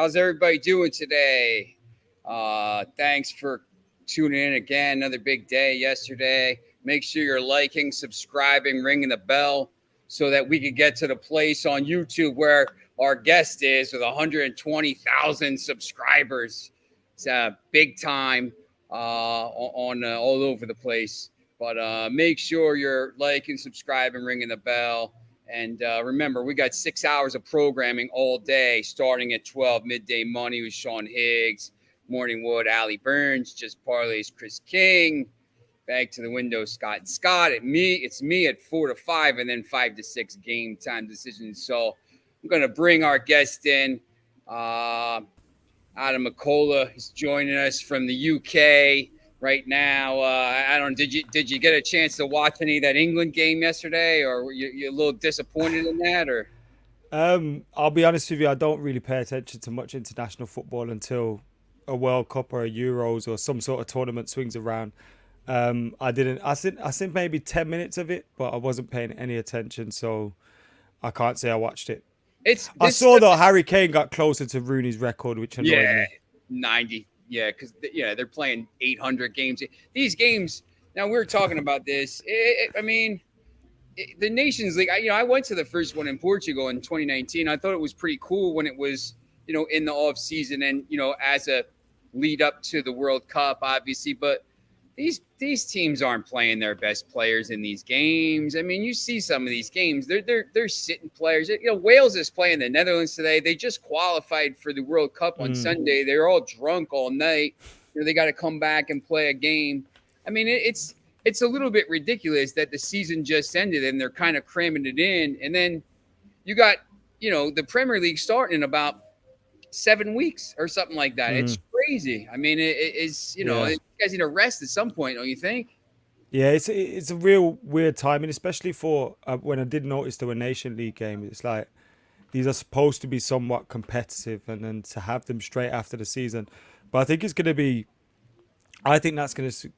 How's everybody doing today? Thanks for tuning in again. Another big day yesterday. Make sure you're liking, subscribing, ringing the bell so that we can get to the place on YouTube where our guest is with 120,000 subscribers. It's big time on all over the place. But make sure you're liking, subscribing, ringing the bell. And remember, we got 6 hours of programming all day, starting at 12, Midday Money with Sean Higgs, Morning Wood, Allie Burns, Just Parlays, Chris King, Back to the Window, Scott and Scott. It's me at 4 to 5, and then 5 to 6 game time decisions. So I'm going to bring our guest in. Adam McCullough is joining us from the UK right now. I don't. Did you get a chance to watch any of that England game yesterday, or were you a little disappointed in that? Or I'll be honest with you, I don't really pay attention to much international football until a World Cup or a Euros or some sort of tournament swings around. I didn't. I seen maybe 10 minutes of it, but I wasn't paying any attention, so I can't say I watched it. I saw that Harry Kane got closer to Rooney's record, which annoyed me. 90. Yeah, because they're playing 800 games. These games. Now we were talking about this. The Nations League. I went to the first one in Portugal in 2019. I thought it was pretty cool when it was in the off season and as a lead up to the World Cup, obviously. But these teams aren't playing their best players in these games. I mean, you see some of these games; they're sitting players. Wales is playing the Netherlands today. They just qualified for the World Cup on Sunday. They're all drunk all night. They got to come back and play a game. I mean, it's a little bit ridiculous that the season just ended and they're kind of cramming it in. And then you got the Premier League starting in about 7 weeks or something like that. It's crazy. I mean, it's you guys need to rest at some point, don't you think? Yeah, it's a real weird timing, especially for when I did notice there were Nation League games. It's like these are supposed to be somewhat competitive, and then to have them straight after the season. But I think that's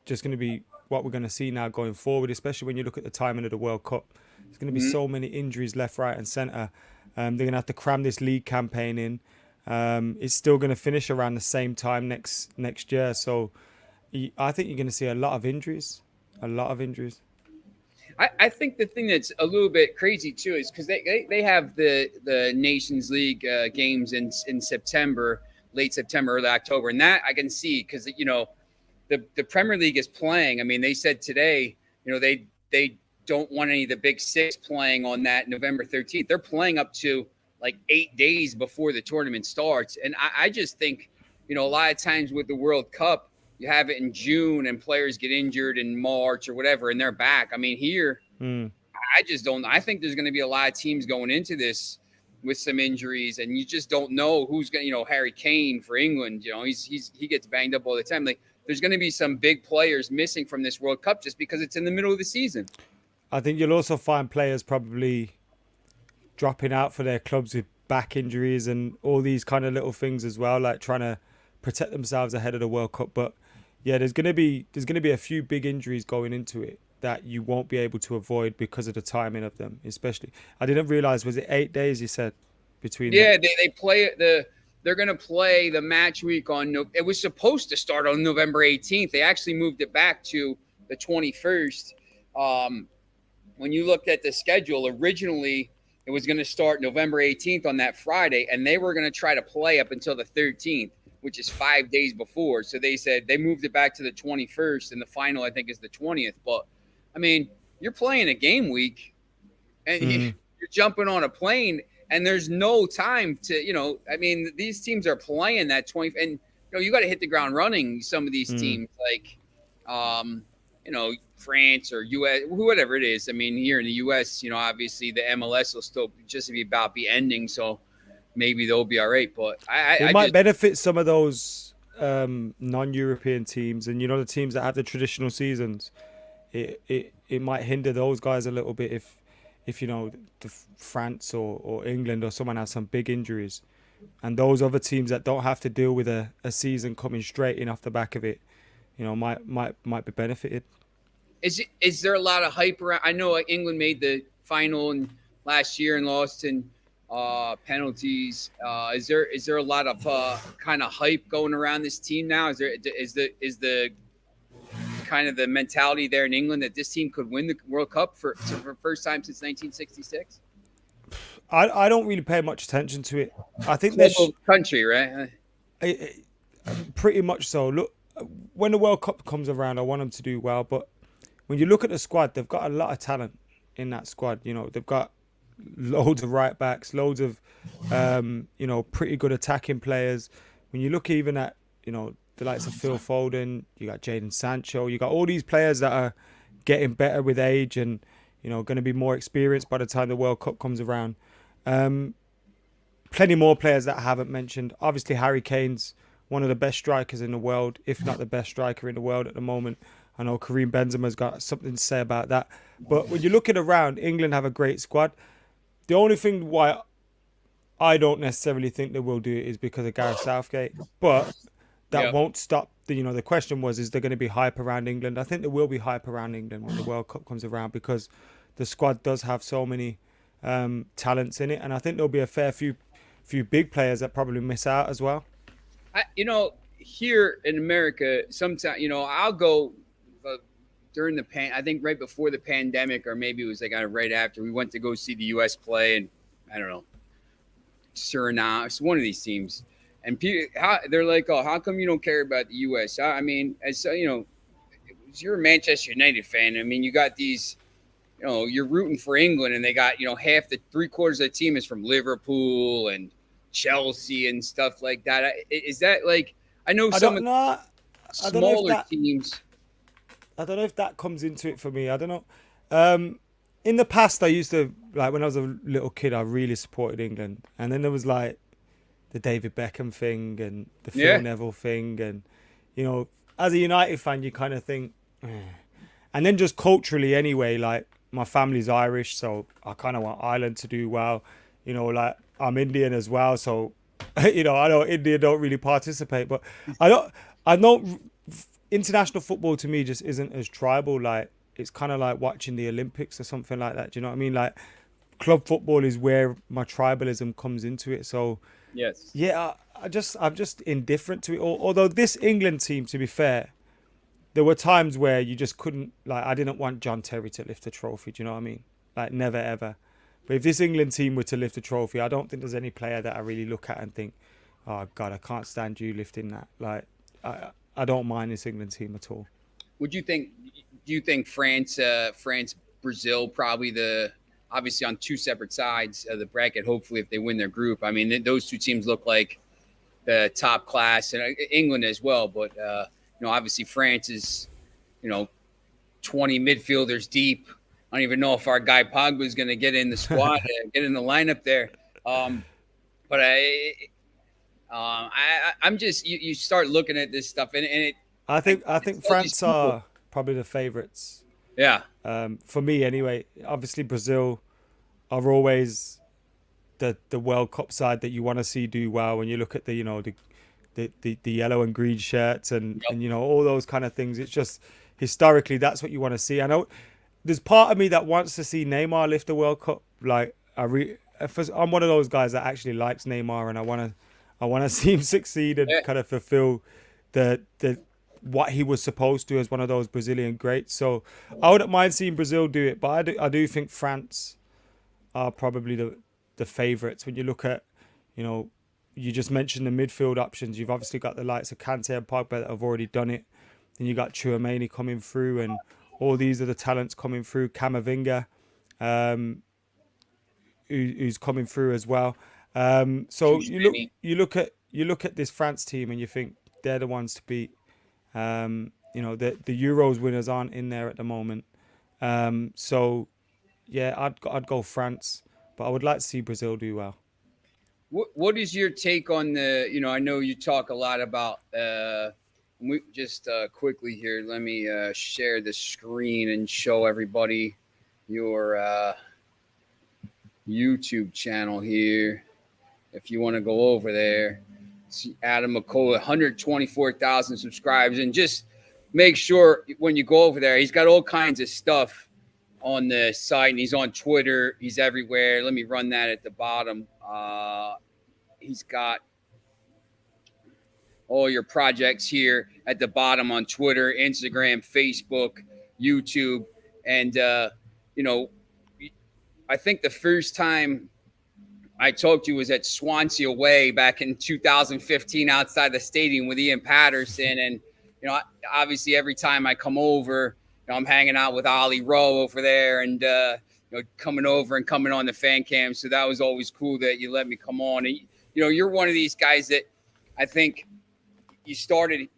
just going to be what we're going to see now going forward, especially when you look at the timing of the World Cup. There's going to be so many injuries left, right, and centre. They're going to have to cram this league campaign in. It's still going to finish around the same time next year, so I think you're going to see a lot of injuries. I think the thing that's a little bit crazy too is because they have the Nations League games in September, late September, early October, and that I can see because the Premier League is playing. I mean, they said today, they don't want any of the big six playing on that November 13th. They're playing up to like 8 days before the tournament starts. And I just think, a lot of times with the World Cup, you have it in June and players get injured in March or whatever, and they're back. I mean, here, I just don't. I think there's going to be a lot of teams going into this with some injuries, and you just don't know who's going to, Harry Kane for England, he gets banged up all the time. Like, there's going to be some big players missing from this World Cup just because it's in the middle of the season. I think you'll also find players probably dropping out for their clubs with back injuries and all these kind of little things as well, like trying to protect themselves ahead of the World Cup. But yeah, there's gonna be a few big injuries going into it that you won't be able to avoid because of the timing of them. Especially, I didn't realize, was it 8 days you said between? Yeah, they play they're gonna play the match week on. It was supposed to start on November 18th. They actually moved it back to the 21st. When you looked at the schedule originally, it was going to start November 18th on that Friday, and they were going to try to play up until the 13th, which is 5 days before. So they said they moved it back to the 21st, and the final, I think, is the 20th. But, I mean, you're playing a game week, and you're jumping on a plane, and there's no time to, these teams are playing that 20, and, you got to hit the ground running, some of these teams, like, France or US, whatever it is. I mean, here in the US, obviously the MLS will still just be ending, so maybe they'll be all right. But it might benefit some of those non-European teams, and the teams that have the traditional seasons. It might hinder those guys a little bit if the France or England or someone has some big injuries, and those other teams that don't have to deal with a season coming straight in off the back of it, might be benefited. Is there a lot of hype around? I know England made the final last year and lost in penalties. Is there a lot of kind of hype going around this team now? Is the kind of the mentality there in England that this team could win the World Cup for the first time since 1966? I don't really pay much attention to it. I think Global country, right? pretty much so. Look, when the World Cup comes around, I want them to do well. But when you look at the squad, they've got a lot of talent in that squad. You know, they've got loads of right backs, loads of pretty good attacking players. When you look even at the likes of Phil Foden, you got Jadon Sancho, you got all these players that are getting better with age and going to be more experienced by the time the World Cup comes around. Plenty more players that I haven't mentioned. Obviously, Harry Kane's one of the best strikers in the world, if not the best striker in the world at the moment. I know Karim Benzema's got something to say about that. But when you're looking around, England have a great squad. The only thing why I don't necessarily think they will do it is because of Gareth Southgate. But that won't stop. The question was, is there going to be hype around England? I think there will be hype around England when the World Cup comes around because the squad does have so many talents in it. And I think there'll be a fair few big players that probably miss out as well. Here in America, sometimes, I'll go during I think right before the pandemic, or maybe it was like right after, we went to go see the U.S. play, and I don't know, Suriname, it's one of these teams. And they're like, oh, how come you don't care about the U.S.? I mean, you're a Manchester United fan. I mean, you got these, you're rooting for England, and they got, half the 3/4 of the team is from Liverpool and Chelsea and stuff like that. Is that like, I know some of the smaller teams. I don't know if that comes into it for me. I don't know. In the past, I used to, like when I was a little kid, I really supported England. And then there was like the David Beckham thing and the Phil Neville thing. And, as a United fan, you kind of think, eh. And then just culturally anyway, like my family's Irish, so I kind of want Ireland to do well. Like I'm Indian as well, so I know India don't really participate, but I don't. International football to me just isn't as tribal. Like it's kind of like watching the Olympics or something like that. Do you know what I mean? Like club football is where my tribalism comes into it. So yes, yeah, I'm just indifferent to it. Although this England team, to be fair, there were times where you just couldn't. Like I didn't want John Terry to lift the trophy. Do you know what I mean? Like never ever. But if this England team were to lift a trophy, I don't think there's any player that I really look at and think, oh God, I can't stand you lifting that. Like I don't mind this England team at all. Do you think France, Brazil, probably obviously on two separate sides of the bracket, hopefully if they win their group. I mean, those two teams look like the top class, and England as well. But, obviously France is, 20 midfielders deep. I don't even know if our guy Pogba is going to get in the squad, get in the lineup there. But I'm just you start looking at this stuff and it. I think France are probably the favourites. Yeah. For me anyway. Obviously Brazil are always the World Cup side that you want to see do well. When you look at the yellow and green shirts and all those kind of things, it's just historically that's what you want to see. I know there's part of me that wants to see Neymar lift the World Cup. Like I'm one of those guys that actually likes Neymar, and I want to see him succeed and kind of fulfill the what he was supposed to as one of those Brazilian greats. So I wouldn't mind seeing Brazil do it, but I do think France are probably the favourites. When you look at, you just mentioned the midfield options. You've obviously got the likes of Kante and Pogba that have already done it. Then you got Tchouaméni coming through, and all these are the talents coming through. Camavinga, who's coming through as well. So you look at this France team and you think they're the ones to beat. The Euros winners aren't in there at the moment. So yeah, I'd go France, but I would like to see Brazil do well. What is your take on I know you talk a lot about we just quickly here, let me share the screen and show everybody your YouTube channel here. If you want to go over there, see Adam McCullough, 124,000 subscribers, and just make sure when you go over there, he's got all kinds of stuff on the site, and he's on Twitter. He's everywhere. Let me run that at the bottom. He's got all your projects here at the bottom on Twitter, Instagram, Facebook, YouTube, and you know, I think the first time I talked to you was at Swansea away back in 2015 outside the stadium with Ian Patterson, and obviously every time I come over, I'm hanging out with Ollie Rowe over there, and coming over and coming on the fan cam. So that was always cool that you let me come on. And you're one of these guys that I think you started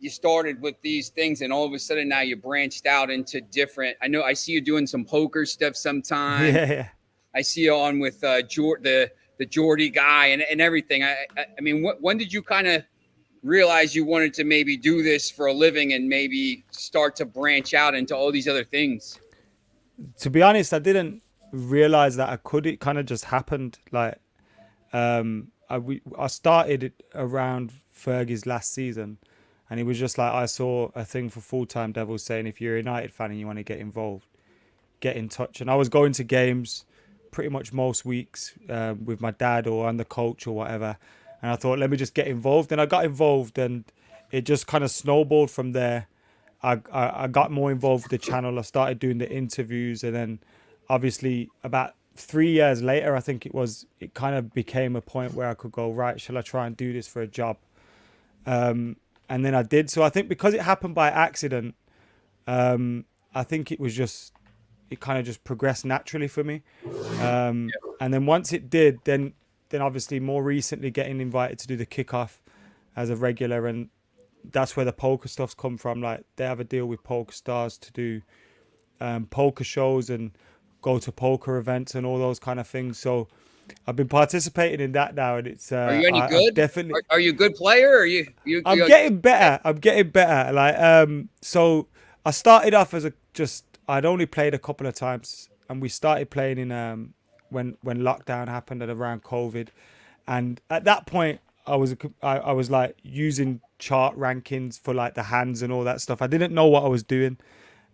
with these things, and all of a sudden now you branched out into different. I see you doing some poker stuff sometime. Yeah. I see you on with the Geordie guy and everything. I mean, when did you kind of realize you wanted to maybe do this for a living and maybe start to branch out into all these other things? To be honest, I didn't realize that I could. It kind of just happened. Like, I started around Fergie's last season, and it was just like I saw a thing for Full-Time Devils saying if you're a United fan and you want to get involved, get in touch. And I was going to games pretty much most weeks with my dad or on the coach or whatever. And I thought, let me just get involved. And I got involved, and it just kind of snowballed from there. I got more involved with the channel. I started doing the interviews, and then obviously about 3 years later, I think it kind of became a point where I could go, right, shall I try and do this for a job? And then I did. So I think because it happened by accident, I think it kind of just progressed naturally for me. And then once it did, then obviously more recently getting invited to do the kickoff as a regular, and that's where the poker stuff's come from. Like, they have a deal with Poker Stars to do poker shows and go to poker events and all those kind of things. So I've been participating in that now, and it's are you any good? Definitely. Are you a good player? Or I'm getting better. I'm getting better. Like, so I started off as I'd only played a couple of times, and we started playing in when lockdown happened and around COVID, and at that point I was like using chart rankings for like the hands and all that stuff. I didn't know what I was doing,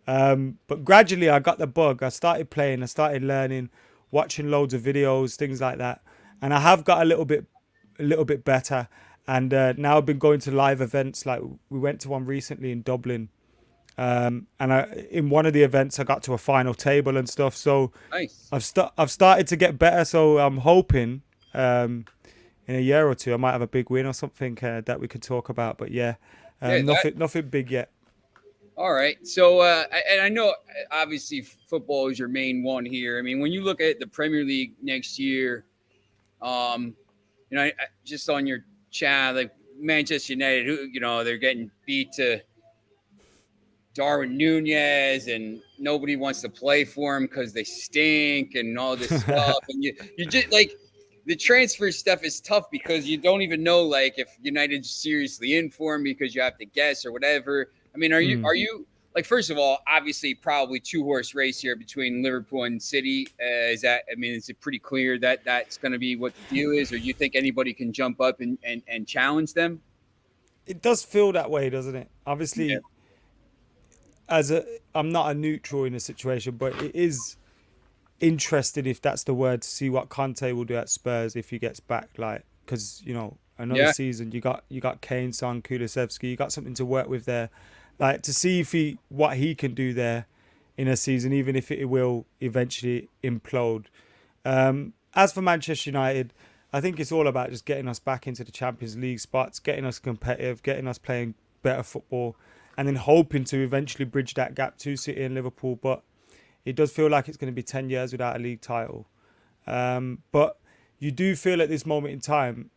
but gradually I got the bug. I started playing, I started learning, watching loads of videos, things like that, and I have got a little bit better. And now I've been going to live events. Like, we went to one recently in Dublin. And in one of the events, I got to a final table and stuff. So nice. I've started to get better. So I'm hoping in a year or two I might have a big win or something that we could talk about. But nothing big yet. All right. So and I know obviously football is your main one here. I mean, when you look at the Premier League next year, just on your chat, like Manchester United, who they're getting beat to Darwin Nunez, and nobody wants to play for him because they stink and all this stuff. And you just like the transfer stuff is tough because you don't even know like if United's seriously in for him because you have to guess or whatever. I mean, are you like, first of all, obviously probably 2-horse race here between Liverpool and City? Is it pretty clear that that's going to be what the deal is, or you think anybody can jump up and challenge them? It does feel that way, doesn't it? Obviously. Yeah. I'm not a neutral in a situation, but it is interesting, if that's the word, to see what Conte will do at Spurs if he gets back. Like, because another season, you got Kane, Son, Kulusevski, you got something to work with there. Like, to see what he can do there in a season, even if it will eventually implode. As for Manchester United, I think it's all about just getting us back into the Champions League spots, getting us competitive, getting us playing better football, and then hoping to eventually bridge that gap to City and Liverpool. But it does feel like it's going to be 10 years without a league title. But you do feel at this moment in time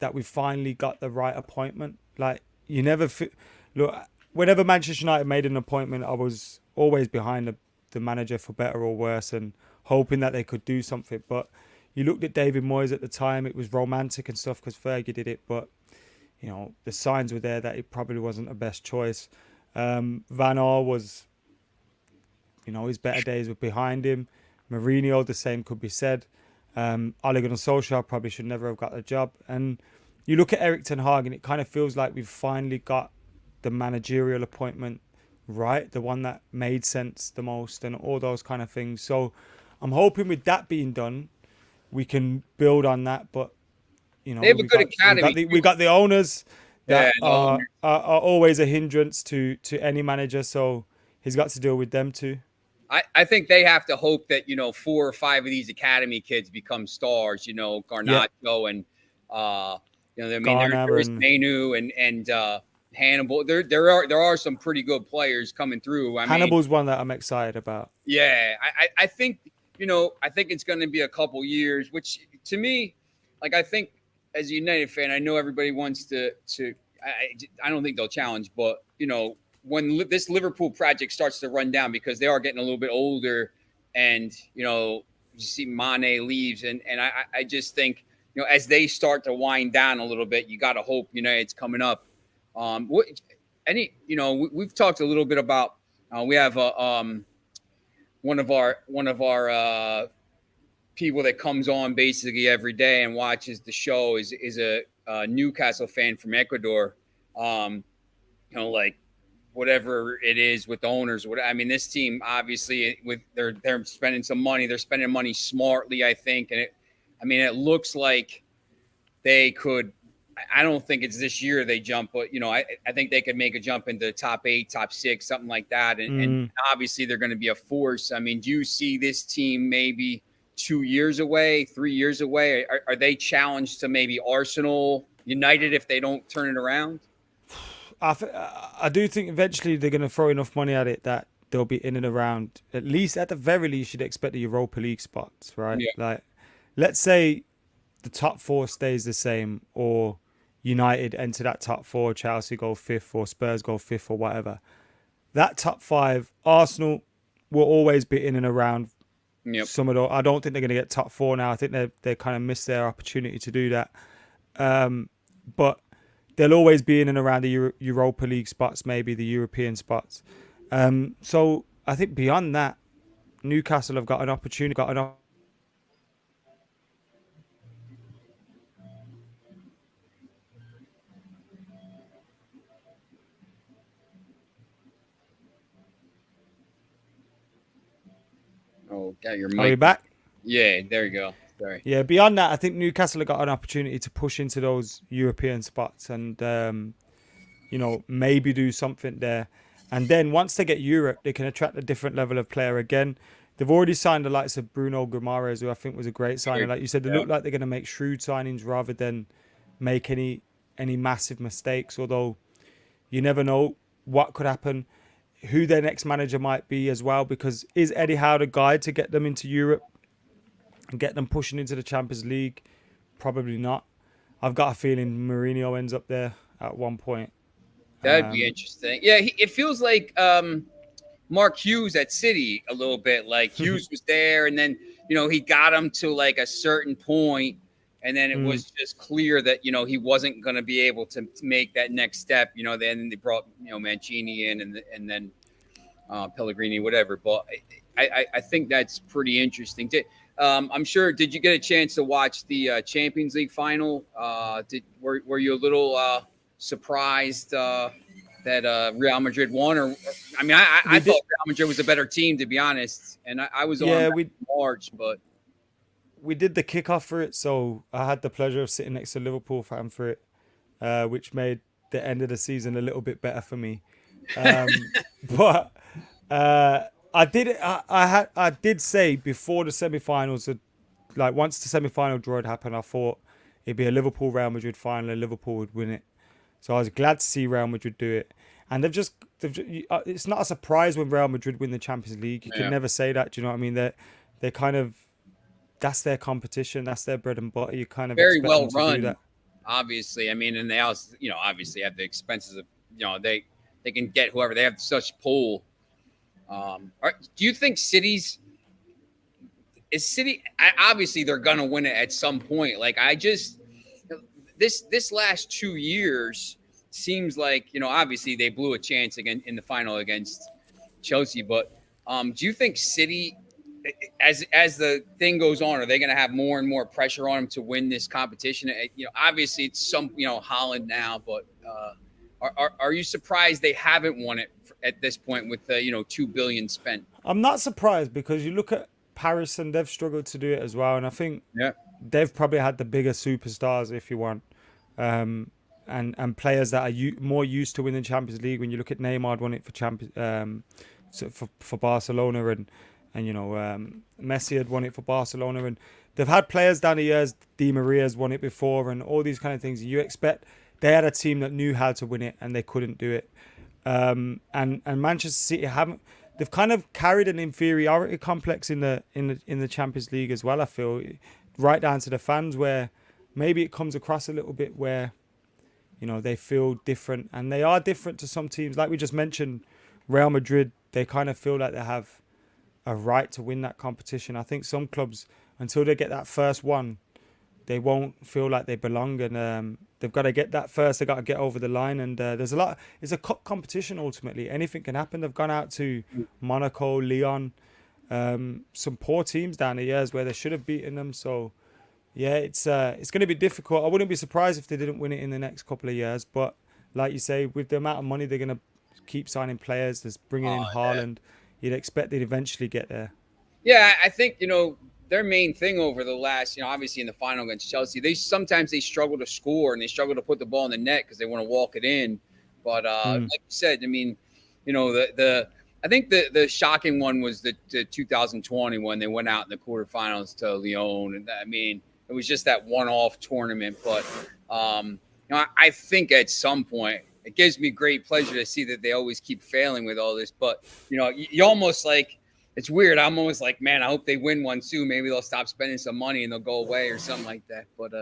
that we've finally got the right appointment. Like, you never look, whenever Manchester United made an appointment, I was always behind the manager, for better or worse, and hoping that they could do something. But you looked at David Moyes at the time, it was romantic and stuff because Fergie did it, but the signs were there that it probably wasn't the best choice. Van Gaal was, his better days were behind him. Mourinho, the same could be said. Ole Gunnar Solskjaer probably should never have got the job. And you look at Erik ten Hag, and it kind of feels like we've finally got the managerial appointment right, the one that made sense the most, and all those kind of things. So I'm hoping with that being done, we can build on that. But They have a good academy we got the owners too. that are always a hindrance to any manager. So he's got to deal with them too. I think they have to hope that, 4 or 5 of these academy kids become stars, Yeah, Garnacho and, I mean, Garner there is and Manu and Hannibal. There are some pretty good players coming through. I mean, Hannibal's one that I'm excited about. yeah, I think, I think it's going to be a couple years, which to me, like, I think as a United fan, I know everybody wants to, I don't think they'll challenge, but, when this Liverpool project starts to run down because they are getting a little bit older and, you see Mane leaves. And I just think, as they start to wind down a little bit, you got to hope United's coming up. What, we've talked a little bit about, we have one of our people that comes on basically every day and watches the show is a Newcastle fan from Ecuador. Like whatever it is with the owners. I mean, this team obviously with they're spending some money. They're spending money smartly, I think, and it looks like they could. I don't think it's this year they jump, but I think they could make a jump into the top 8, top 6, something like that. And obviously they're going to be a force. I mean, do you see this team maybe 2 years away, 3 years away? Are they challenged to maybe Arsenal, United if they don't turn it around? I do think eventually they're going to throw enough money at it that they'll be in and around. At least, at the very least, you'd expect the Europa League spots, right? Yeah. Like, let's say the top 4 stays the same, or United enter that top 4, Chelsea go 5th, or Spurs go 5th, or whatever. That top 5, Arsenal will always be in and around. Yep. Some of those, I don't think they're going to get top 4 now. I think they kind of missed their opportunity to do that. But they'll always be in and around the Europa League spots, maybe the European spots. So I think beyond that, Newcastle have got an opportunity. Oh, got your Are we mic. back? Yeah, there you go. Sorry. Yeah, beyond that, I think Newcastle have got an opportunity to push into those European spots and, maybe do something there. And then once they get Europe, they can attract a different level of player again. They've already signed the likes of Bruno Guimaraes, who I think was a great signing. Like you said, they look like they're going to make shrewd signings rather than make any massive mistakes. Although you never know what could happen, who their next manager might be as well. Because is Eddie Howe the guy to get them into Europe and get them pushing into the Champions League? Probably not. I've got a feeling Mourinho ends up there at one point. That'd be interesting. Yeah, it feels like Mark Hughes at City a little bit. Like Hughes was there, and then he got him to like a certain point, and then it was just clear that he wasn't going to be able to make that next step. Then they brought Mancini in, and then Pellegrini, whatever. But I think that's pretty interesting. I'm sure. Did you get a chance to watch the Champions League final? Were you a little surprised that Real Madrid won? Or I mean, I thought Real Madrid was a better team, to be honest. And I was on March, but we did the kickoff for it, so I had the pleasure of sitting next to a Liverpool fan for it, which made the end of the season a little bit better for me. But I did say before the semi-finals, like once the semi-final draw had happened, I thought it'd be a Liverpool Real Madrid final and Liverpool would win it. So I was glad to see Real Madrid do it. And it's not a surprise when Real Madrid win the Champions League. You can never say that. Do you know what I mean? They're kind of, that's their competition. That's their bread and butter. You kind of very expect well them to run, do that. obviously. I mean, and they also, obviously have the expenses of, they can get whoever. They have such pull. Do you think obviously they're gonna win it at some point. Like this last 2 years seems like obviously they blew a chance again in the final against Chelsea, but do you think City, as the thing goes on, are they going to have more and more pressure on them to win this competition? Obviously it's some Holland now, but Are you surprised they haven't won it at this point with the 2 billion spent? I'm not surprised because you look at Paris and they've struggled to do it as well, and I think Yeah. they've probably had the bigger superstars, if you want, um, and players that are more used to winning Champions League. When you look at Neymar, won it for for Barcelona, and Messi had won it for Barcelona, and they've had players down the years. Di Maria's won it before, and all these kind of things. You expect they had a team that knew how to win it, and they couldn't do it. And Manchester City haven't. They've kind of carried an inferiority complex in the Champions League as well. I feel right down to the fans, where maybe it comes across a little bit where they feel different, and they are different to some teams. Like we just mentioned, Real Madrid, they kind of feel like they have a right to win that competition. I think some clubs, until they get that first one, they won't feel like they belong, and they've got to get that first. They've got to get over the line, and there's a lot. It's a cup competition ultimately. Anything can happen. They've gone out to Monaco, Lyon, some poor teams down the years where they should have beaten them. So yeah, it's going to be difficult. I wouldn't be surprised if they didn't win it in the next couple of years. But like you say, with the amount of money they're going to keep signing players, there's bringing in Haaland, you'd expect they'd eventually get there. Yeah, I think their main thing over the last, obviously in the final against Chelsea, they struggle to score and they struggle to put the ball in the net because they want to walk it in. But like you said, I mean, I think the shocking one was the 2020 when they went out in the quarterfinals to Lyon, and I mean, it was just that one-off tournament. But I think at some point it gives me great pleasure to see that they always keep failing with all this. But you almost like. It's weird. I'm almost like, man, I hope they win one soon. Maybe they'll stop spending some money and they'll go away or something like that. But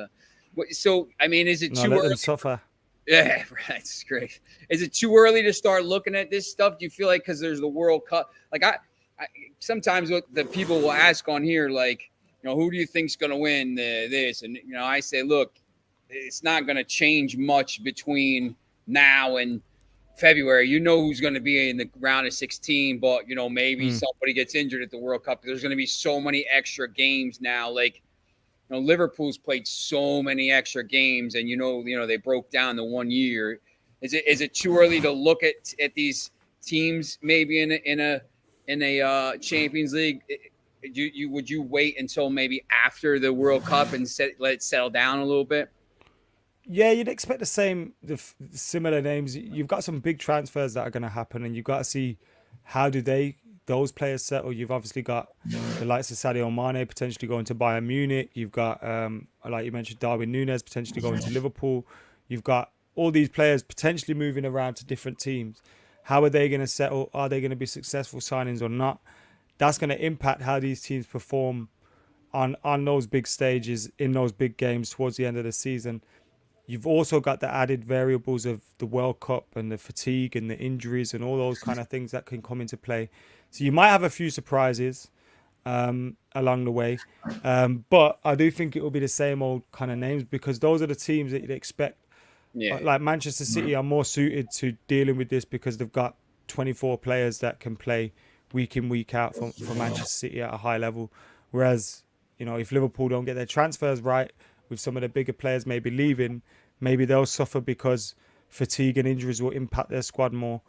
so I mean, is it too let early? them suffer. Yeah, that's great. Is it too early to start looking at this stuff? Do you feel like because there's the World Cup? Like I sometimes what the people will ask on here, like, who do you think's going to win this? And I say, look, it's not going to change much between now and February. Who's going to be in the round of 16, but maybe somebody gets injured at the World Cup. There's going to be so many extra games now. Like, Liverpool's played so many extra games, and they broke down the 1 year. Is it too early to look at these teams maybe in a Champions League? Would you wait until maybe after the World Cup and let it settle down a little bit? Yeah, you'd expect the similar names. You've got some big transfers that are going to happen, and you've got to see how those players settle. You've obviously got the likes of Sadio Mane potentially going to Bayern Munich. You've got, like you mentioned, Darwin Núñez potentially going to Liverpool. You've got all these players potentially moving around to different teams. How are they going to settle? Are they going to be successful signings or not? That's going to impact how these teams perform on those big stages, in those big games towards the end of the season. You've also got the added variables of the World Cup and the fatigue and the injuries and all those kind of things that can come into play. So you might have a few surprises along the way. But I do think it will be the same old kind of names, because those are the teams that you'd expect. Yeah. Like Manchester City are more suited to dealing with this because they've got 24 players that can play week in, week out for Manchester City at a high level. Whereas, if Liverpool don't get their transfers right, with some of the bigger players maybe leaving, maybe they'll suffer because fatigue and injuries will impact their squad more.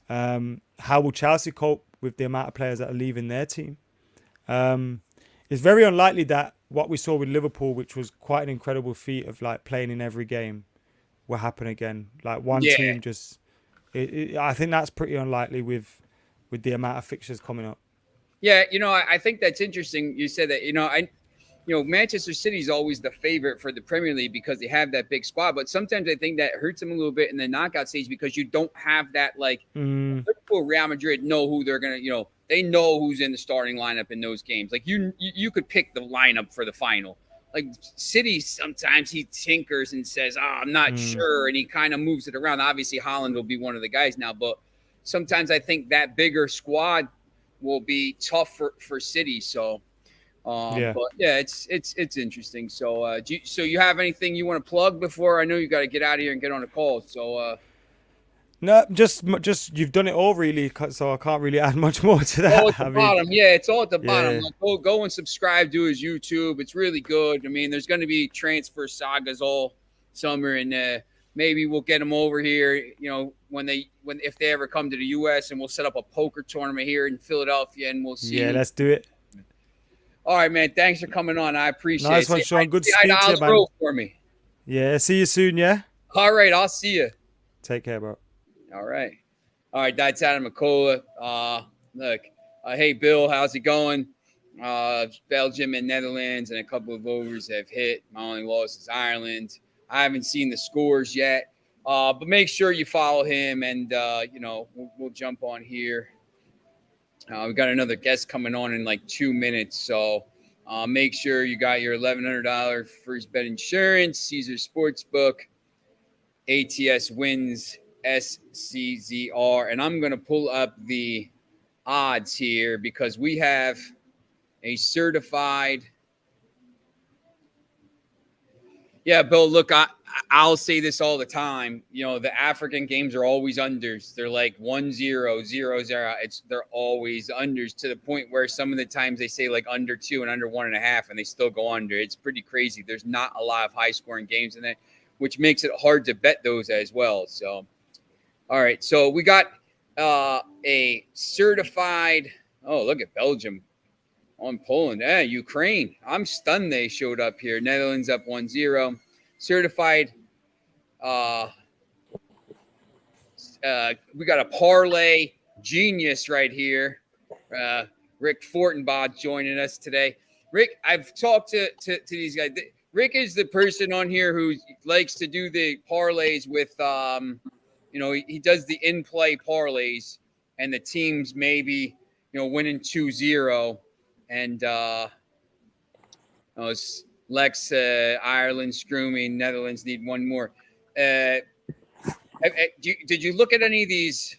How will Chelsea cope with the amount of players that are leaving their team? It's very unlikely that what we saw with Liverpool, which was quite an incredible feat of like playing in every game, will happen again. Like one team just... I think that's pretty unlikely with the amount of fixtures coming up. Yeah, I think that's interesting. You said that, Manchester City is always the favorite for the Premier League because they have that big squad. But sometimes I think that hurts them a little bit in the knockout stage because you don't have that, like, Liverpool, Real Madrid know who they're going to, they know who's in the starting lineup in those games. Like, you could pick the lineup for the final. Like, City, sometimes he tinkers and says, I'm not sure, and he kind of moves it around. Obviously, Haaland will be one of the guys now, but sometimes I think that bigger squad will be tough for City. So, but yeah, it's interesting. So, so you have anything you want to plug before? I know you got to get out of here and get on a call. So, no, just you've done it all really, so I can't really add much more to that. Oh, at the bottom, it's all at the bottom. Like, go and subscribe to his YouTube. It's really good. I mean, there's going to be transfer sagas all summer, and maybe we'll get them over here, if they ever come to the U.S., and we'll set up a poker tournament here in Philadelphia, and we'll see. Yeah, let's do it. All right, man. Thanks for coming on. I appreciate Nice it. one, Sean. Good to Say hi speak to to you, man. Osro for me. Yeah, see you soon, yeah? All right, I'll see you. Take care, bro. All right. That's Adam McCullough. Hey, Bill, how's it going? Belgium and Netherlands and a couple of overs have hit. My only loss is Ireland. I haven't seen the scores yet, but make sure you follow him, and, we'll jump on here. We've got another guest coming on in like 2 minutes, so make sure you got your $1,100 first bet insurance, Caesar Sportsbook, ATS wins, SCZR. And I'm going to pull up the odds here because we have a certified. Yeah, Bill, look, I'll say this all the time. The African games are always unders. They're like 1-0, 0-0. They're always unders, to the point where some of the times they say like under 2 and under 1.5, and they still go under. It's pretty crazy. There's not a lot of high scoring games in that, which makes it hard to bet those as well. So, all right. So we got a certified. Oh, look at Belgium on Poland. Ukraine. I'm stunned they showed up here. Netherlands up 1-0. Certified. We got a parlay genius right here. Rick Fortenbaugh joining us today. Rick, I've talked to these guys. Rick is the person on here who likes to do the parlays with, he does the in-play parlays, and the teams maybe, winning 2-0. And Lex, Ireland, screw me. Netherlands need one more. Did you look at any of these?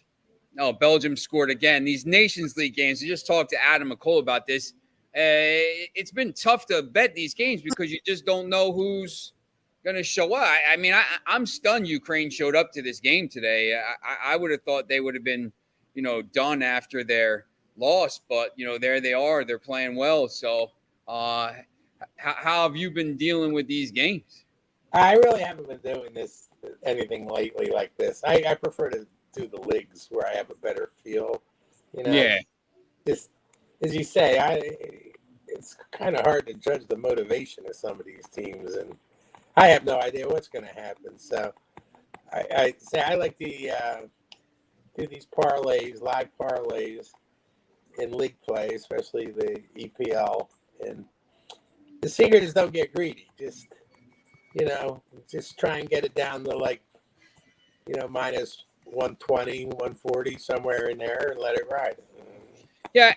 No, Belgium scored again. These Nations League games, I just talked to Adam McCullough about this. It's been tough to bet these games because you just don't know who's going to show up. I'm stunned Ukraine showed up to this game today. I would have thought they would have been, done after their loss, but there they are. They're playing well. So how have you been dealing with these games? I really haven't been doing anything lately like this. I prefer to do the leagues where I have a better feel. Yeah. As you say, it's kind of hard to judge the motivation of some of these teams, and I have no idea what's going to happen. So I say I like to do these parlays, live parlays in league play, especially the EPL. And the secret is don't get greedy. Just try and get it down to like, minus 120, 140, somewhere in there, and let it ride. Yeah,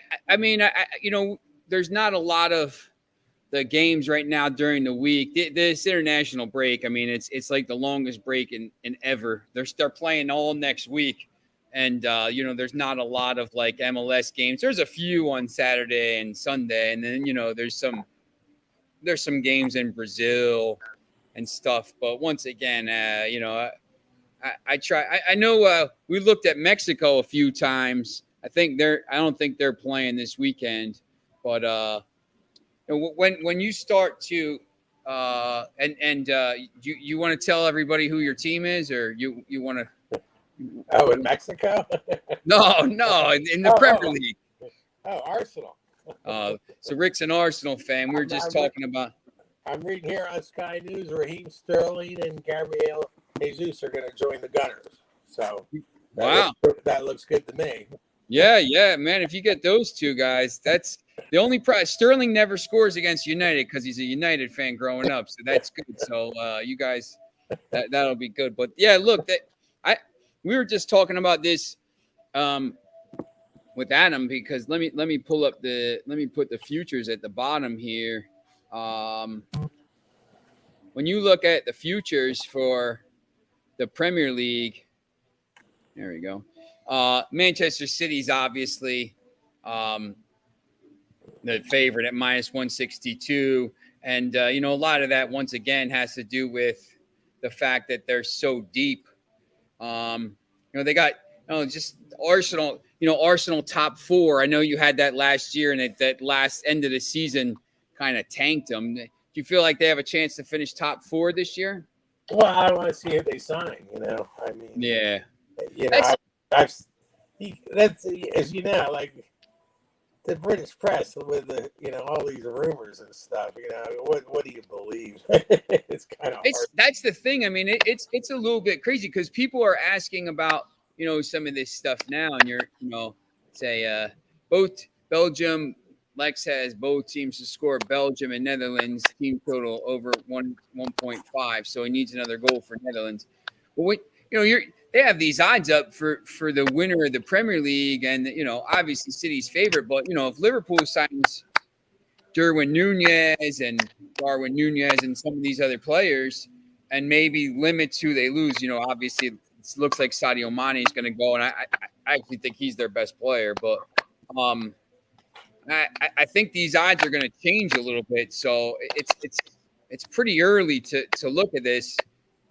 there's not a lot of the games right now during the week. This international break, it's like the longest break in ever. They're playing all next week. And, there's not a lot of like MLS games. There's a few on Saturday and Sunday. And then, there's some games in Brazil and stuff. But once again, I try. I know we looked at Mexico a few times. I don't think they're playing this weekend. But when you start to you want to tell everybody who your team is, or you want to? Oh, in Mexico? No, in the Premier League. Oh, Arsenal. So Rick's an Arsenal fan. We were just talking about. I'm reading here on Sky News, Raheem Sterling and Gabriel Jesus are going to join the Gunners. So, wow, that looks good to me. Yeah, man. If you get those two guys, that's the only prize. Sterling never scores against United because he's a United fan growing up, so that's good. So you guys, that'll be good. But yeah, look, we were just talking about this with Adam, because let me pull up let me put the futures at the bottom here. When you look at the futures for the Premier League, there we go. Manchester City's obviously the favorite at minus 162. And, a lot of that, once again, has to do with the fact that they're so deep. They got just Arsenal, Arsenal top four. I know you had that last year, and that last end of the season kind of tanked them. Do you feel like they have a chance to finish top four this year? Well, I want to see who they sign. I mean, Yeah. I've that's as you know, like the British press with the all these rumors and stuff. What do you believe? It's kind of hard. That's the thing. I mean, it's a little bit crazy because people are asking about some of this stuff now, and say both Belgium. Lex has both teams to score. Belgium and Netherlands team total over 1.5, so he needs another goal for Netherlands. But what they have these odds up for the winner of the Premier League, and obviously City's favorite. But if Liverpool signs Darwin Nunez and some of these other players, and maybe limits who they lose. Obviously it looks like Sadio Mane is going to go, and I actually think he's their best player. But I think these odds are going to change a little bit. So it's pretty early to look at this.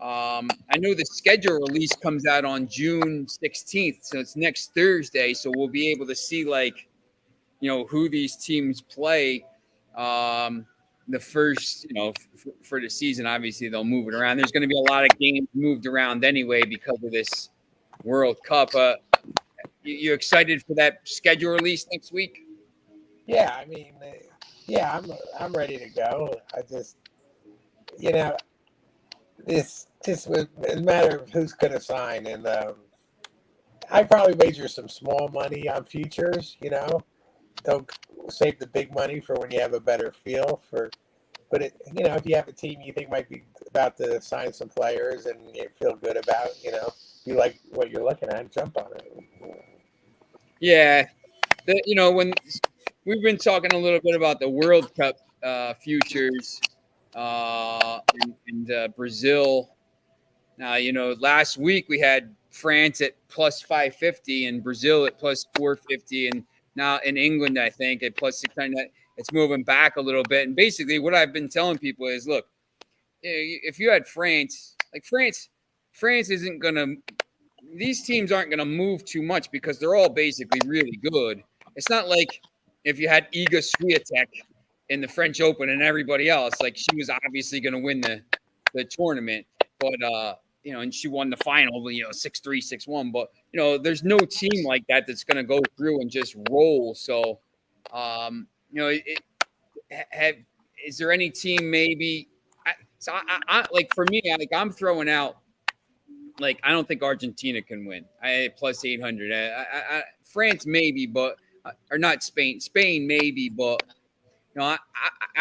I know the schedule release comes out on June 16th, so it's next Thursday. So we'll be able to see who these teams play. The first, for the season, obviously they'll move it around. There's going to be a lot of games moved around anyway because of this World Cup. You excited for that schedule release next week? Yeah, I mean, I'm ready to go. I just, it's just a matter of who's going to sign, and I probably wager some small money on futures. Don't save the big money for when you have a better feel for. But if you have a team you think might be about to sign some players and you feel good about, you like what you're looking at, jump on it. Yeah, when we've been talking a little bit about the World Cup futures and Brazil. Now, last week we had France at plus 550 and Brazil at plus 450, and now in England, I think at plus 600. It's moving back a little bit. And basically, what I've been telling people is, look, if you had France, France isn't gonna. These teams aren't gonna move too much because they're all basically really good. It's not like if you had Iga Swiatek in the French Open and everybody else, like she was obviously going to win the tournament, but and she won the final, 6-3, 6-1. But there's no team like that that's going to go through and just roll. So, is there any team maybe? I like for me, I'm throwing out. Like I don't think Argentina can win. Plus 800. France maybe, but or not Spain. Spain maybe, but I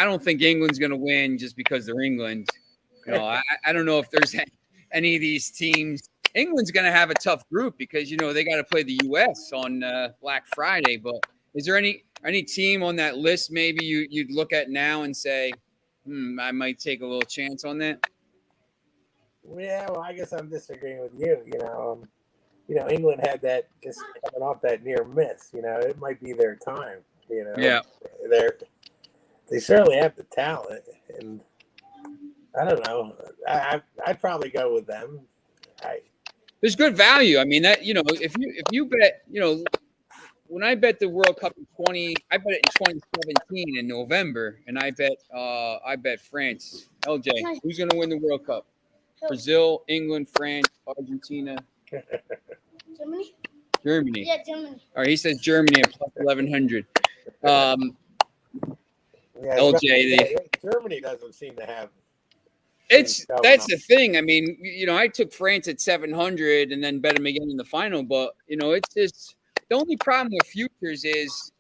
don't think England's going to win just because they're England. I don't know if there's any of these teams. England's going to have a tough group because they got to play the U.S. on Black Friday. But is there any team on that list maybe you'd look at now and say, I might take a little chance on that? Yeah, well, I guess I'm disagreeing with you. England had that just coming off that near miss. It might be their time. Yeah, they certainly have the talent, and I don't know. I'd probably go with them. There's good value. I mean, that if you bet, when I bet the World Cup I bet it in 2017 in November, and I bet France. LJ, who's going to win the World Cup? Brazil, England, France, Argentina. Germany. Yeah, Germany. All right, he says Germany at plus 1100. Germany doesn't seem to have. That's the thing. I mean, I took France at 700 and then bet them again in the final. But it's just the only problem with futures is,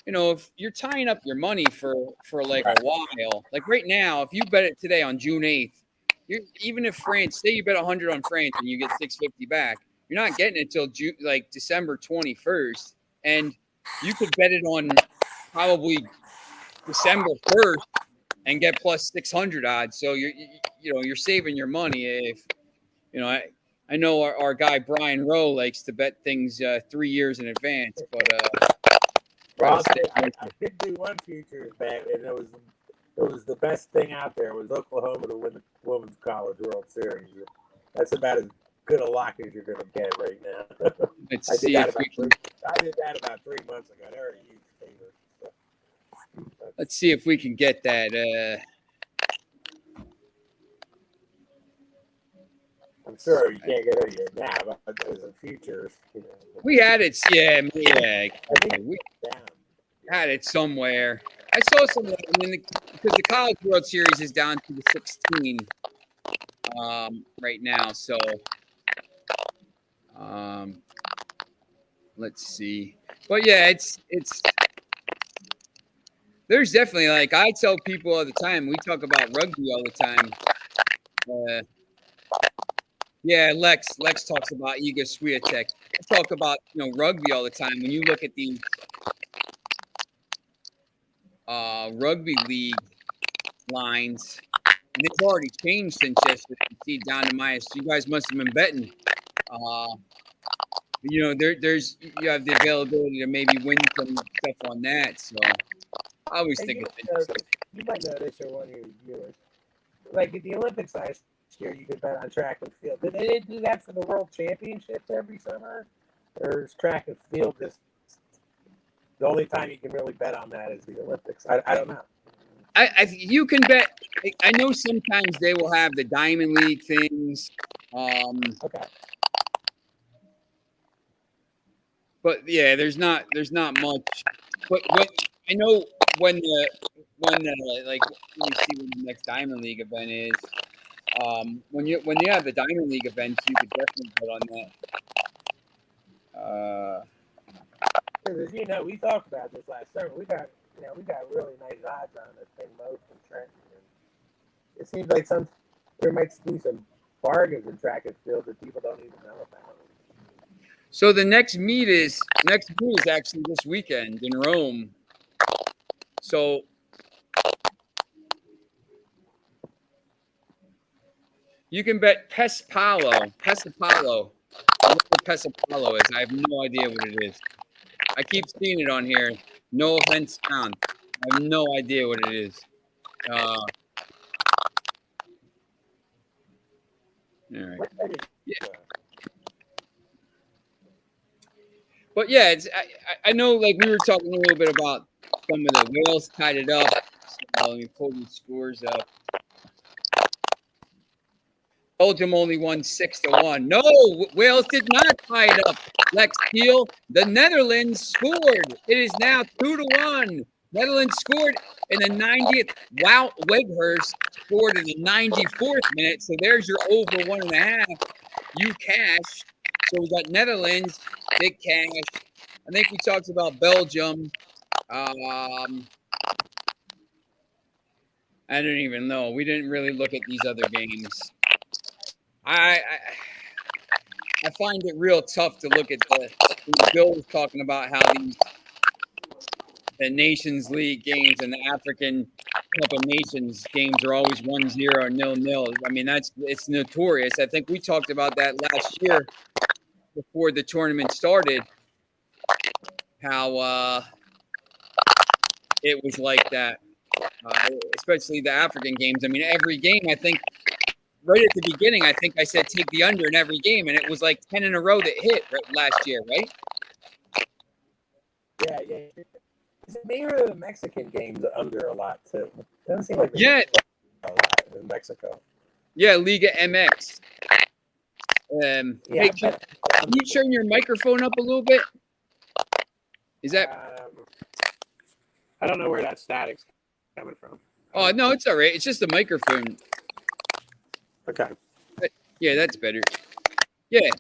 if you're tying up your money for like a while, like right now, if you bet it today on June 8th, even if France, say you bet 100 on France and you get 650 back, you're not getting it till December 21st, and you could bet it on probably December 1st and get plus 600 odds. So you're saving your money. If I know our guy Brian Rowe likes to bet things 3 years in advance, but I did do one futures bet, and it was the best thing out there. It was Oklahoma to win the Women's College World Series. That's about as good a lock as you're going to get right now. I did that about 3 months ago. They're a huge favorite. Let's see if we can get that. I'm sure you can't get over it now, but there's a future. You know, We had it, yeah. I think We down. had it somewhere. I saw somewhere. I mean, because the College World Series is down to the 16 right now. So, let's see. But yeah, it's. There's definitely like I tell people all the time. We talk about rugby all the time. Yeah, Lex talks about Iga Swiatek. I talk about rugby all the time. When you look at the rugby league lines, and they've already changed since yesterday. See down to minus. You guys must have been betting. There's you have the availability to maybe win some stuff on that. So I always think it's interesting. You might notice, or one of your viewers, like at the Olympics last year, you could bet on track and field. Did they do that for the World Championships every summer, or is track and field just the only time you can really bet on that is the Olympics? I don't know. You can bet. I know sometimes they will have the Diamond League things. Okay. But yeah, there's not much. But I know when let me see when the next Diamond League event is. When you have the Diamond League events, you could definitely bet on that. Because we talked about this last summer. We got really nice odds on this thing, most in Trent. It seems like there might be some bargains in track and field that people don't even know about. So the next meet is actually this weekend in Rome. So you can bet Pesapalo. I don't know what Pesapalo is. I have no idea what it is. I keep seeing it on here. No offense, Town. I have no idea what it is. All right. Yeah. But yeah, I know. Like we were talking a little bit about some of the Wales tied it up. So let me pull these scores up. Belgium only won 6-1. No, Wales did not tie it up. Lex Steele. The Netherlands scored. It is now 2-1. Netherlands scored in the 90th. Wout Weghorst scored in the 94th minute. So there's your over 1.5. You cash. So we got Netherlands, big cash. I think we talked about Belgium. I don't even know. We didn't really look at these other games. I find it real tough to look at Bill was talking about how the Nations League games and the African Cup of Nations games are always 1-0 or 0-0. I mean, it's notorious. I think we talked about that last year before the tournament started, how it was like that, especially the African games. I mean, every game, I think, right at the beginning, I think I said take the under in every game, and it was like 10 in a row that hit last year, right? Yeah. Is it me or the Mexican games under a lot, too? Doesn't seem like a lot in Mexico. Yeah, Liga MX. Hey, can you turn your microphone up a little bit? Is that? I don't know where that static's coming from. Oh no, it's all right. It's just the microphone. Okay. Yeah, that's better. Yeah.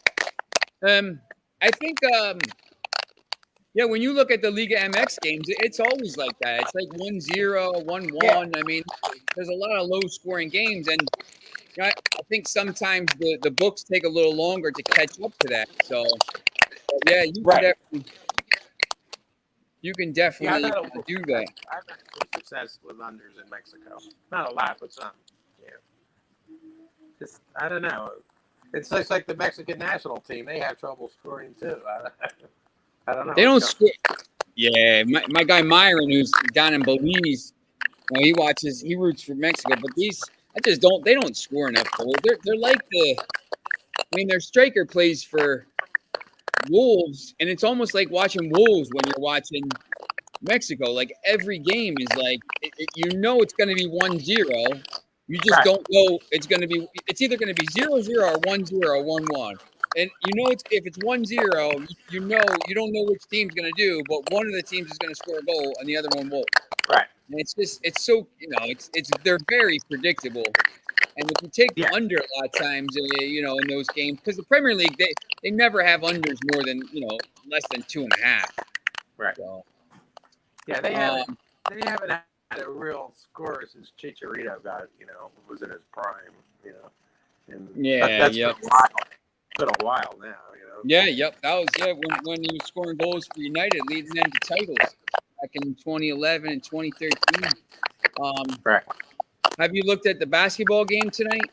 I think. Yeah, when you look at the Liga MX games, it's always like that. It's like 1-0, 1-1. Yeah. I mean, there's a lot of low-scoring games, and I think sometimes the books take a little longer to catch up to that. So, yeah, you can definitely do that. I've had some success with unders in Mexico. Not a lot, but some. Yeah. Just, I don't know. It's just like the Mexican national team. They have trouble scoring, too. I don't know. They don't score. Yeah, my guy Myron, who's down in Belize, he roots for Mexico, but they don't score enough goals. They're like their striker plays for Wolves, and it's almost like watching Wolves when you're watching Mexico. Like every game is like, it's going to be 1-0, You just don't know it's going to be. It's either going to be 0-0 or 1-0 or 1-1. And if it's 1-0, you don't know which team's going to do, but one of the teams is going to score a goal and the other one won't. Right. And it's so they're very predictable. And if you take the under a lot of times, in those games, because the Premier League they never have unders more than less than 2.5. Right. So, yeah, they haven't had a real score since Chicharito was in his prime. And that's been a while now. Yeah, yep. That was when he was scoring goals for United, leading them to titles back in 2011 and 2013. Right. Have you looked at the basketball game tonight?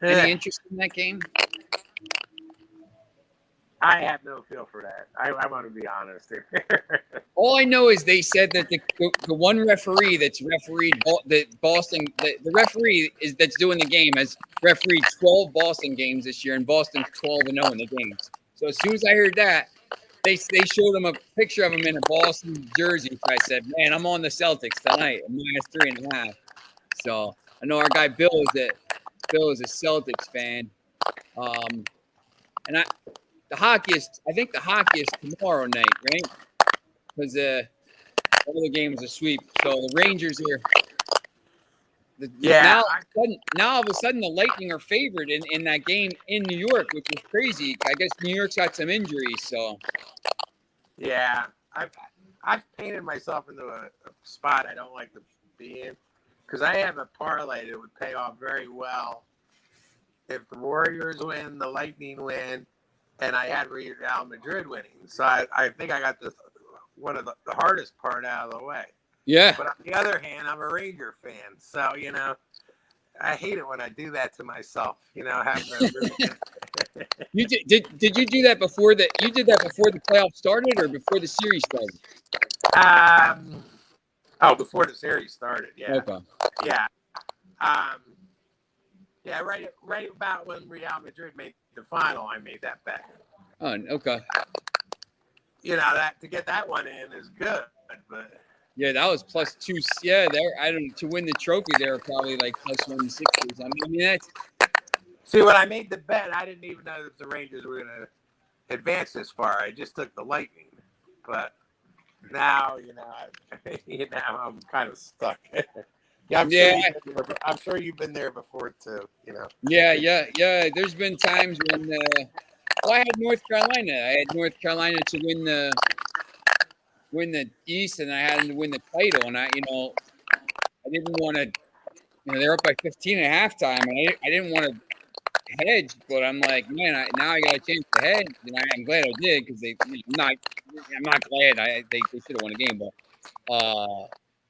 Any interest in that game? I have no feel for that. I want to be honest here. All I know is they said that the one referee that's refereed the Boston, the referee that's doing the game has refereed 12 Boston games this year, and Boston's 12-0 in the games. So as soon as I heard that, they showed him a picture of him in a Boston jersey. So I said, man, I'm on the Celtics tonight, -3.5. So I know our guy Bill is a Celtics fan. And I think the hockey is tomorrow night, right? Because the other game is a sweep. So the Rangers are. Now all of a sudden, the Lightning are favored in that game in New York, which is crazy. I guess New York's got some injuries, so. Yeah, I've painted myself into a spot I don't like to be in, because I have a parlay that would pay off very well if the Warriors win, the Lightning win, and I had Real Madrid winning. So I think I got one of the hardest part out of the way. Yeah. But on the other hand, I'm a Ranger fan, so I hate it when I do that to myself. You did you do that before the playoffs started or before the series started? Before the series started. Yeah. Okay. Yeah. Yeah. Right about when Real Madrid made the final, I made that bet. Oh, okay. That to get that one in is good, but. Yeah, that was +2. Yeah, to win the trophy, they were probably like +160. I mean, that's. See, when I made the bet, I didn't even know that the Rangers were going to advance this far. I just took the Lightning, but now, I'm kind of stuck. I'm sure you've been there before too. Yeah. There's been times when, I had North Carolina. I had North Carolina to win the East, and I had them to win the title. And I didn't want to. They're up by 15 at halftime, and I didn't want to hedge, but I'm like, man, now I got a chance to hedge, and I'm glad I did, because I'm not glad they should have won the game, but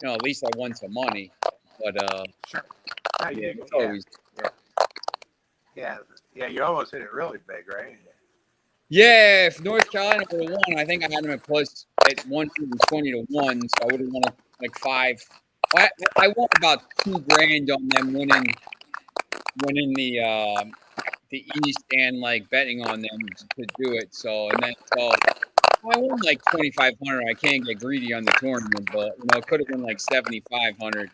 at least I won some money. But sure. it's always yeah, you almost hit it really big, right? Yeah, if North Carolina would have won, I think I had them at 120 to 1, so I would have won like 5. I won about $2,000 on them winning the East and like betting on them to do it. So I won like 2,500. I can't get greedy on the tournament, but it could have been like 7,500.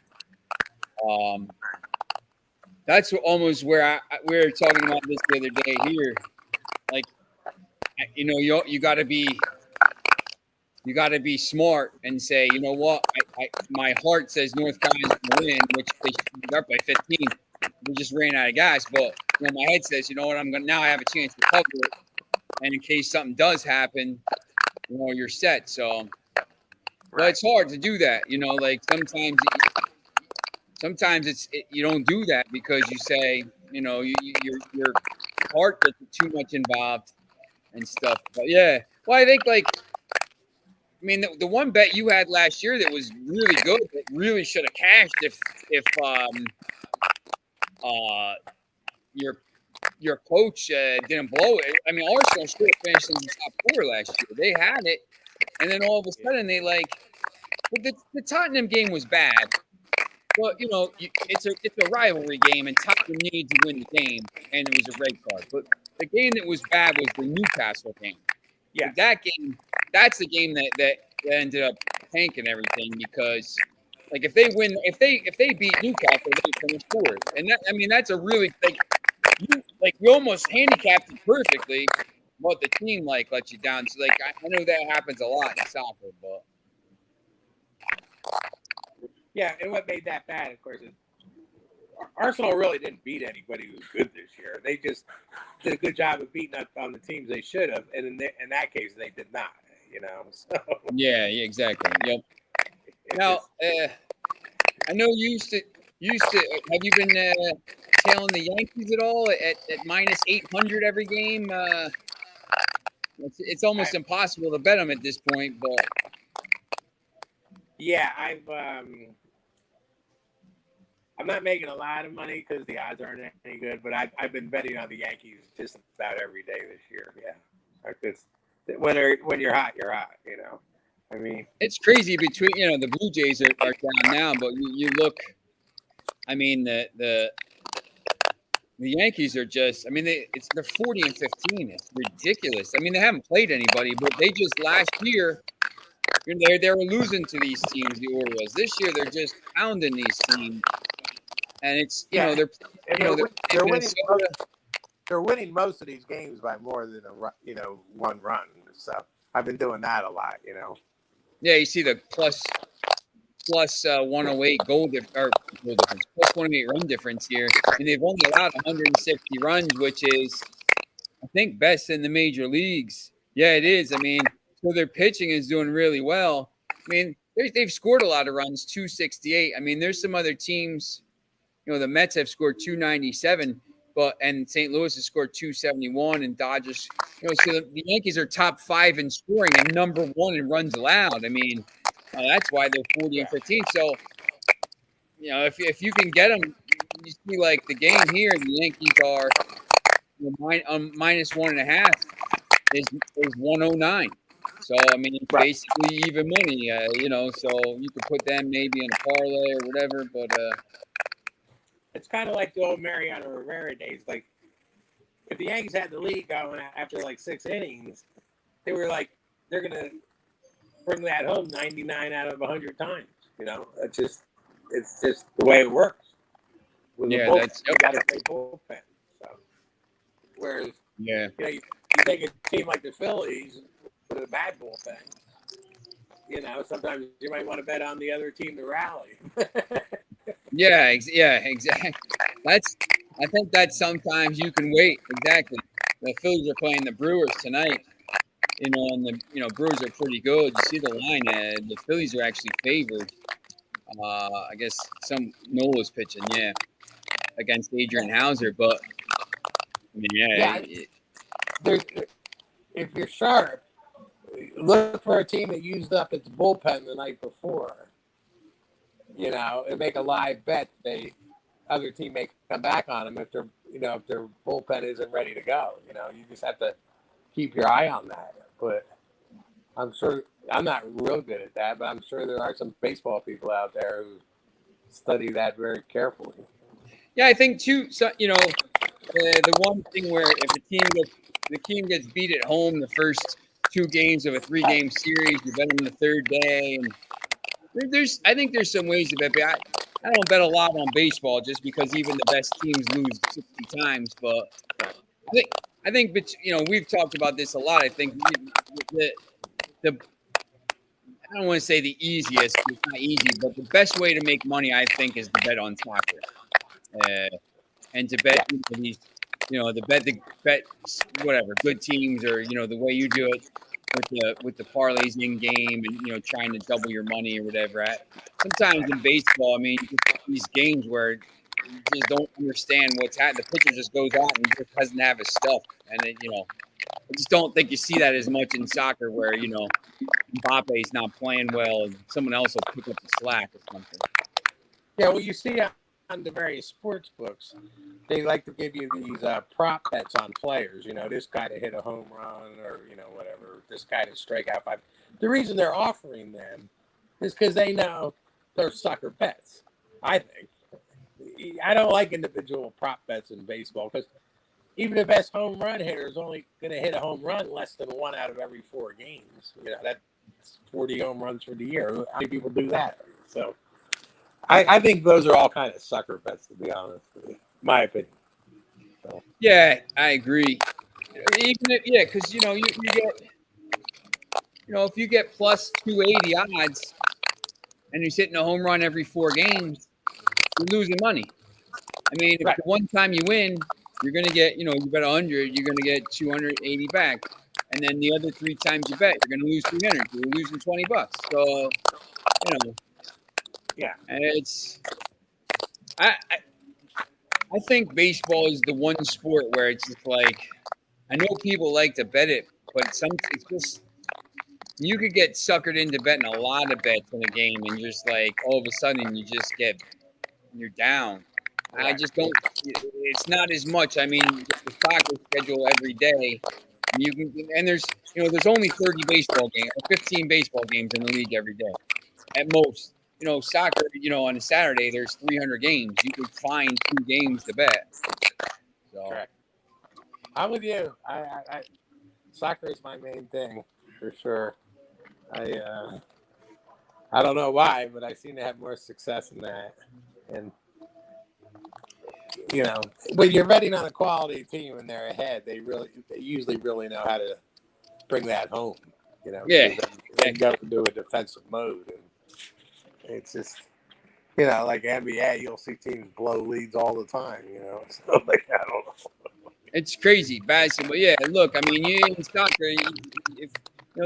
That's almost where we were talking about this the other day here. Like, you got to be smart and say, you know what, my heart says North Carolina's going to win, which they should be up by 15. We just ran out of gas, but my head says, you know what, now I have a chance to cover it, and in case something does happen, you're set. So, but it's hard to do that. Like sometimes you don't do that because you say, your heart gets too much involved and stuff. But yeah, well, I think the one bet you had last year that was really good, that really should have cashed if your coach didn't blow it. I mean, Arsenal should have finished in the top 4 last year. They had it, and then all of a sudden the Tottenham game was bad. Well, it's a rivalry game, and Tottenham needed to win the game, and it was a red card. But the game that was bad was the Newcastle game. Yeah, that's the game that ended up tanking everything, because Like if they win, if they beat Newcastle, they finish fourth, and that, I mean, that's a really you almost handicapped it perfectly, but the team lets you down. So I know that happens a lot in soccer, but Yeah, and what made that bad, of course, is Arsenal really didn't beat anybody who was good this year. They just did a good job of beating up on the teams they should have, and in that case, they did not. So yeah, exactly. Yep. Now, I know you used to. Have you been tailing the Yankees at all at minus 800 every game? It's almost impossible to bet them at this point, but yeah, I'm not making a lot of money because the odds aren't any good, but I've been betting on the Yankees just about every day this year. Yeah, when you're hot, you're hot. I mean, it's crazy between the Blue Jays are down now, but you look. I mean the Yankees are just. I mean they're 40 and 15. It's ridiculous. I mean they haven't played anybody, but they just last year. They were losing to these teams, the Orioles. This year they're just pounding these teams. And it's they're winning. They're winning most of these games by more than one run. So I've been doing that a lot. Yeah, you see the plus 108 goal difference, plus 108 run difference here, and they've only allowed 160 runs, which is I think best in the major leagues. Yeah, it is. I mean, so their pitching is doing really well. I mean, they've scored a lot of runs, 268. I mean, there's some other teams. The Mets have scored 297, and St. Louis has scored 271, and Dodgers. So the Yankees are top 5 in scoring and number 1 in runs allowed. I mean, that's why they're 40 and 15. So, if you can get them, you see the game here, the Yankees are minus 1.5 is 109. So I mean, it's basically even money. So you could put them maybe in a parlay or whatever, but. It's kind of like the old Mariano Rivera days. Like, if the Yankees had the lead going after 6 innings, they were they're going to bring that home 99 out of 100 times. It's just the way it works. With the bullpen, you got to play bullpen. So, whereas, you take a team like the Phillies with a bad bullpen, sometimes you might want to bet on the other team to rally. Yeah, exactly. I think that sometimes you can wait. Exactly. The Phillies are playing the Brewers tonight. And the Brewers are pretty good. You see the line. The Phillies are actually favored. I guess Nola's pitching, against Adrian Hauser. But I mean, if you're sharp, look for a team that used up its bullpen the night before. And make a live bet. Other team may come back on them if their bullpen isn't ready to go. You just have to keep your eye on that. But I'm sure I'm not real good at that, but I'm sure there are some baseball people out there who study that very carefully. Yeah, I think too. So the one thing where if the team gets beat at home the first 2 games of a 3-game series, you bet them the third day, and I think there's some ways to bet. I don't bet a lot on baseball just because even the best teams lose 60 times. But I think we've talked about this a lot. I think I don't want to say the easiest. It's not easy, but the best way to make money, I think, is to bet on soccer, and to bet these, the bet whatever good teams or the way you do it. With the parlays in game and trying to double your money or whatever. Sometimes in baseball, I mean, these games where you just don't understand what's happening. The pitcher just goes out and just doesn't have his stuff, and I just don't think you see that as much in soccer where Mbappe's not playing well and someone else will pick up the slack or something. Yeah, well, you see on the various sports books, they like to give you these prop bets on players. This guy to hit a home run or, whatever, this guy to strike out 5. The reason they're offering them is because they know they're sucker bets, I think. I don't like individual prop bets in baseball because even the best home run hitter is only going to hit a home run less than 1 out of every 4 games. That's 40 home runs for the year. How many people do that? So I think those are all kind of sucker bets, to be honest with you. My opinion. So, Yeah, I agree. Even if, yeah, because you get if you get plus 280 odds and you're hitting a home run every 4 games, you're losing money. I mean, if right. the one time you win, you're gonna get you bet 100, you're gonna get 280 back, and then the other 3 times you bet, you're gonna lose 300. You're losing $20. So Yeah. and it's I think baseball is the one sport where it's just like I know people like to bet it, but it's just you could get suckered into betting a lot of bets in a game, and just like all of a sudden you're down. I Right. just don't. It's not as much. I mean, with the soccer schedule every day, you can and there's only 30 baseball games or 15 baseball games in the league every day at most. Soccer. On a Saturday there's 300 games. You could find 2 games to bet. So Correct. I'm with you. I soccer is my main thing for sure. I don't know why, but I seem to have more success in that. And when you're betting on a quality team and they're ahead, they usually really know how to bring that home. yeah, They go into a defensive mode, and it's just like NBA, you'll see teams blow leads all the time. So like I don't know. it's crazy basketball. Yeah, look, I mean, you in soccer, if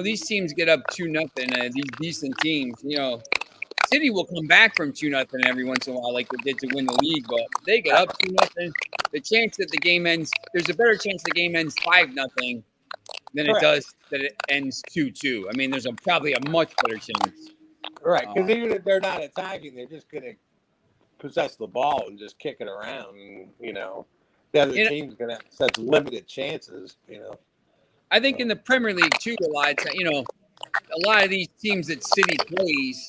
these teams get up 2-0, these decent teams, City will come back from 2-0 every once in a while, like they did to win the league. But if they get up 2-0, the chance that the game ends, there's a better chance the game ends 5-0 than it does that it ends 2-2. I mean, there's probably a much better chance. Right, because even if they're not attacking, they're just going to possess the ball and just kick it around. And, the other team's going to have such limited chances. I think in the Premier League too, a lot of these teams that City plays,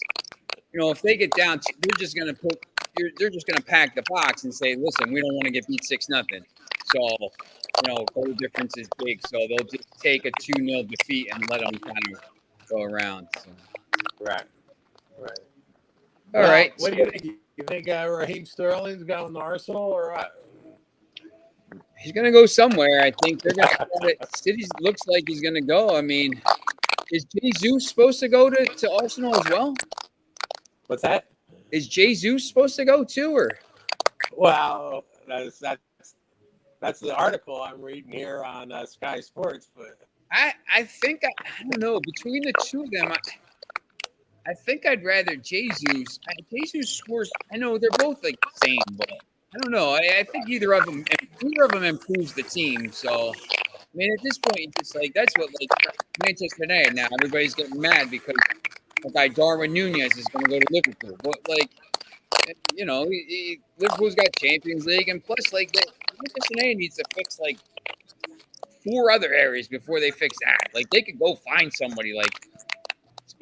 if they get down, they're just going to pack the box and say, listen, we don't want to get beat 6-0. So, goal difference is big. So they'll just take a 2-0 defeat and let them kind of go around. So. Right. All right. What do you think? You think Raheem Sterling's going to Arsenal or what? He's going to go somewhere. I think they're going to City looks like he's going to go. I mean, is Jesus supposed to go to Arsenal as well? What's that? Is Jesus supposed to go too, or? Well, that's the article I'm reading here on Sky Sports, but I think I don't know. Between the two of them, I think I'd rather Jesus. Jesus scores. I know they're both like the same, but I don't know. I think either of them improves the team. So, I mean, at this point, it's just like that's what like Manchester United now. Everybody's getting mad because the guy Darwin Nunez is going to go to Liverpool, but like. Liverpool's got Champions League, and plus, like, Manchester United needs to fix like 4 other areas before they fix that. Like, they could go find somebody like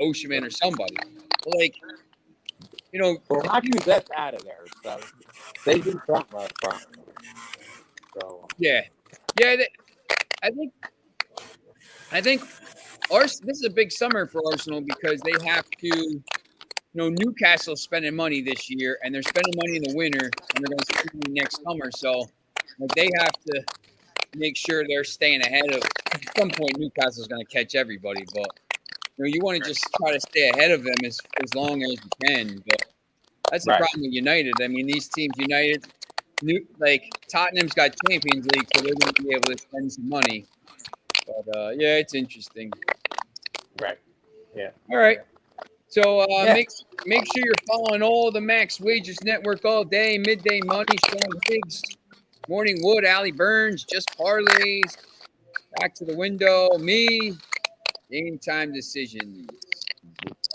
Oshman or somebody. But, like, well, Rocky's that's out of there, so they do something up front. So yeah. I think this is a big summer for Arsenal because they have to. Newcastle's spending money this year, and they're spending money in the winter, and they're going to spend money next summer. So they have to make sure they're staying ahead of. At some point, Newcastle's going to catch everybody, but you want to just try to stay ahead of them as long as you can. But that's the problem with United. I mean, these teams, United, Tottenham's got Champions League, so they're going to be able to spend some money. But yeah, it's interesting. Right. Yeah. All right. So make sure you're following all the Max Wages Network all day. Midday Money, Sean Higgs, Morning Wood, Allie Burns, Just Parlays, Back to the Window, me, Game Time Decisions.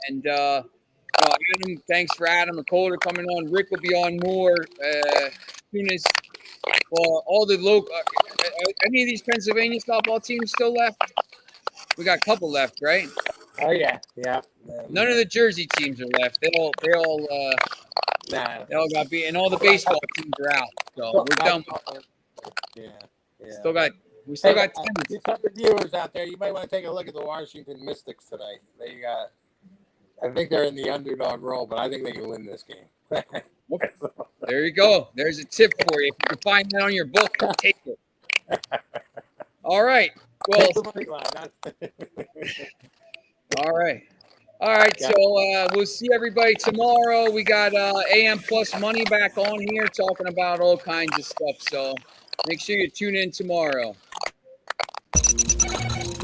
And Adam, thanks for Adam McColder coming on. Rick will be on more. Soon as all the local, any of these Pennsylvania softball teams still left? We got a couple left, right? Oh yeah. None of the Jersey teams are left. They all got beat, and all the baseball teams are out. So we're done. Yeah. We still got 10. There's some viewers out there. You might want to take a look at the Washington Mystics tonight. I think they're in the underdog role, but I think they can win this game. Okay. There you go. There's a tip for you. If you can find that on your book, take it. All right. Well, all right. All right. So we'll see everybody tomorrow. We got AM Plus Money back on here talking about all kinds of stuff. So make sure you tune in tomorrow.